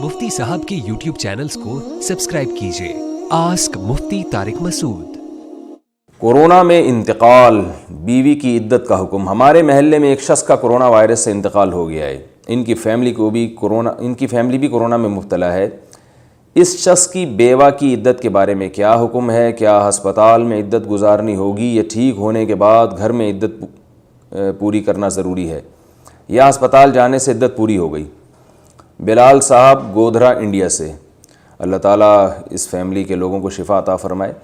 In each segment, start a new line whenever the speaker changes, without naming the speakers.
मुफ्ती साहब के YouTube channels को सब्सक्राइब कीजिए। आस्क मुफ्ती तारिक मसूद।
कोरोना में इंतकाल, बीवी की इद्दत का हुक्म। हमारे महल्ले में एक शख्स का कोरोना वायरस से इंतकाल हो गया है। इनकी फैमिली भी कोरोना में मुब्तला है। इस शख्स की बेवा की इद्दत के बारे में क्या हुक्म है? क्या अस्पताल में इद्दत गुजारनी होगी या ठीक होने के बाद घर में इद्दत पूरी करना ज़रूरी है, या अस्पताल जाने से इद्दत पूरी हो गई? बिलाल साहब गोधरा इंडिया से। अल्लाह ताला इस फैमिली के लोगों को शिफा अता फ़रमाए।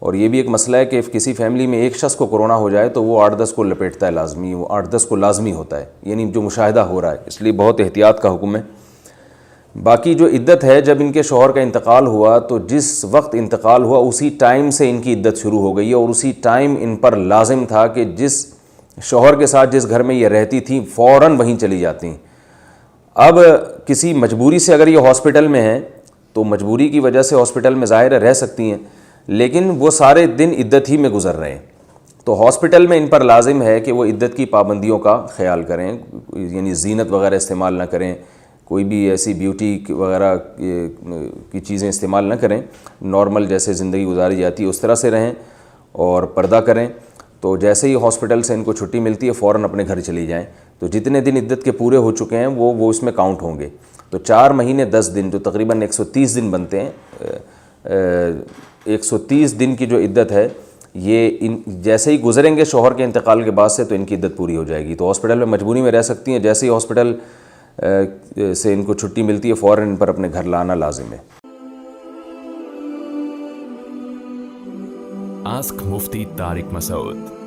और ये भी एक मसला है कि किसी फैमिली में एक शख्स को कोरोना हो जाए तो वो 8-10 को लपेटता है, लाजमी, वो 8-10 को लाजमी होता है, यानी जो मुशाहिदा हो रहा है, इसलिए बहुत एहतियात का हुक्म है। बाकी जो इद्दत है, जब इनके शौहर का इंतकाल हुआ तो जिस वक्त इंतकाल हुआ उसी टाइम से इनकी इद्दत शुरू हो गई है, और उसी टाइम इन पर लाजिम था कि जिस शौहर के साथ जिस घर में ये रहती थी फ़ौरन वहीं चली जाती। अब किसी मजबूरी से अगर ये हॉस्पिटल में हैं तो मजबूरी की वजह से हॉस्पिटल में ज़ाहिर रह सकती हैं, लेकिन वो सारे दिन इद्दत ही में गुजर रहे हैं, तो हॉस्पिटल में इन पर लाजिम है कि वो इद्दत की पाबंदियों का ख्याल करें, यानी ज़ीनत वगैरह इस्तेमाल ना करें, कोई भी ऐसी ब्यूटी वगैरह की चीज़ें इस्तेमाल ना करें, नॉर्मल जैसे ज़िंदगी गुजारी जाती है उस तरह से रहें और पर्दा करें। तो जैसे ही हॉस्पिटल से इनको छुट्टी मिलती है फ़ौरन अपने घर चली जाएं। तो जितने दिन इद्दत के पूरे हो चुके हैं वो इसमें काउंट होंगे। तो 4 महीने 10 दिन, जो तकरीबन 130 दिन बनते हैं, 130 दिन की जो इद्दत है, ये जैसे ही गुजरेंगे शौहर के इंतकाल के बाद से तो इनकी इद्दत पूरी हो जाएगी। तो हॉस्पिटल में मजबूरी में रह सकती हैं, जैसे ही हॉस्पिटल से इनको छुट्टी मिलती है फ़ौरन इन पर अपने घर लाना लाजिम है।
आस्क मुफ्ती तारिक मसूद।